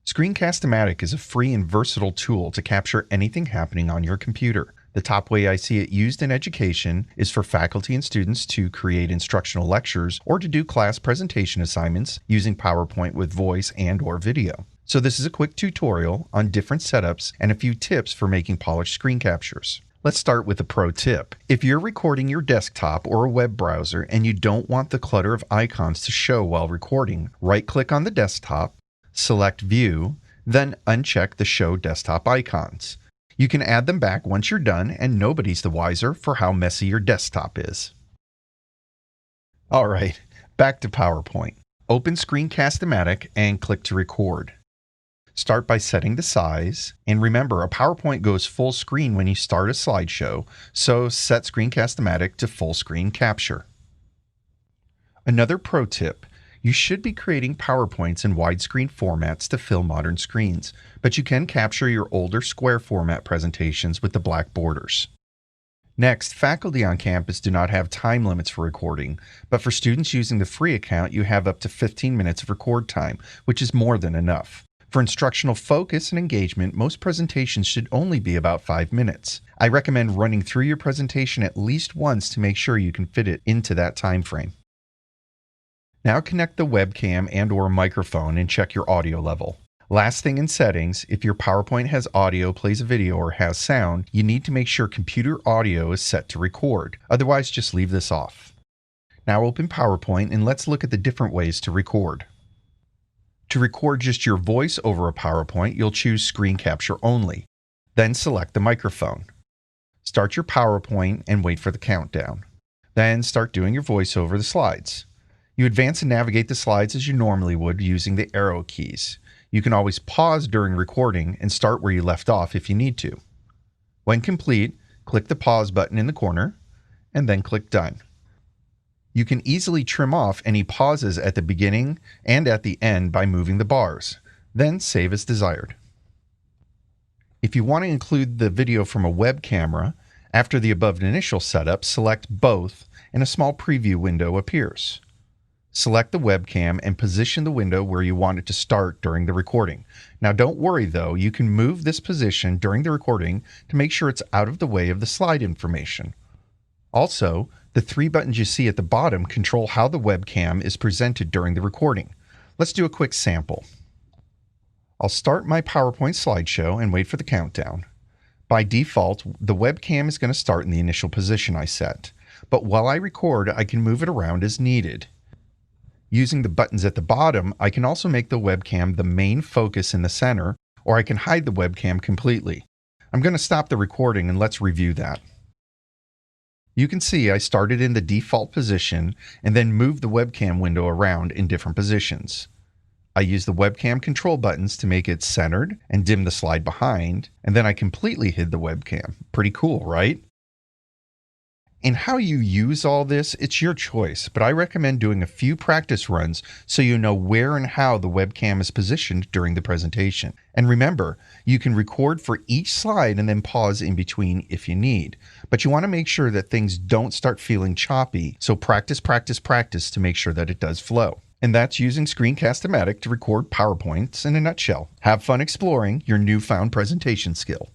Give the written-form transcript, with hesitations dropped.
Screencast-o-matic is a free and versatile tool to capture anything happening on your computer. The top way I see it used in education is for faculty and students to create instructional lectures or to do class presentation assignments using PowerPoint with voice and/or video. So this is a quick tutorial on different setups and a few tips for making polished screen captures. Let's start with a pro tip. If you're recording your desktop or a web browser and you don't want the clutter of icons to show while recording, right-click on the desktop, select View, then uncheck the Show Desktop icons. You can add them back once you're done, and nobody's the wiser for how messy your desktop is. Alright, back to PowerPoint. Open Screencast-o-matic and click to record. Start by setting the size, and remember, a PowerPoint goes full screen when you start a slideshow, so set Screencast-o-matic to full screen capture. Another pro tip: you should be creating PowerPoints in widescreen formats to fill modern screens, but you can capture your older square format presentations with the black borders. Next, faculty on campus do not have time limits for recording, but for students using the free account, you have up to 15 minutes of record time, which is more than enough. For instructional focus and engagement, most presentations should only be about 5 minutes. I recommend running through your presentation at least once to make sure you can fit it into that time frame. Now connect the webcam and/or microphone and check your audio level. Last thing in settings, if your PowerPoint has audio, plays a video, or has sound, you need to make sure computer audio is set to record. Otherwise, just leave this off. Now open PowerPoint and let's look at the different ways to record. To record just your voice over a PowerPoint, you'll choose Screen Capture Only. Then select the microphone. Start your PowerPoint and wait for the countdown. Then start doing your voice over the slides. You advance and navigate the slides as you normally would using the arrow keys. You can always pause during recording and start where you left off if you need to. When complete, click the pause button in the corner and then click Done. You can easily trim off any pauses at the beginning and at the end by moving the bars, then save as desired. If you want to include the video from a web camera, after the above initial setup, select Both and a small preview window appears. Select the webcam and position the window where you want it to start during the recording. Now don't worry though, you can move this position during the recording to make sure it's out of the way of the slide information. Also, the 3 buttons you see at the bottom control how the webcam is presented during the recording. Let's do a quick sample. I'll start my PowerPoint slideshow and wait for the countdown. By default, the webcam is going to start in the initial position I set, but while I record, I can move it around as needed. Using the buttons at the bottom, I can also make the webcam the main focus in the center, or I can hide the webcam completely. I'm going to stop the recording and let's review that. You can see I started in the default position and then moved the webcam window around in different positions. I used the webcam control buttons to make it centered and dim the slide behind, and then I completely hid the webcam. Pretty cool, right? And how you use all this, it's your choice, but I recommend doing a few practice runs so you know where and how the webcam is positioned during the presentation. And remember, you can record for each slide and then pause in between if you need. But you want to make sure that things don't start feeling choppy, so practice, practice, practice to make sure that it does flow. And that's using Screencast-o-matic to record PowerPoints in a nutshell. Have fun exploring your newfound presentation skill.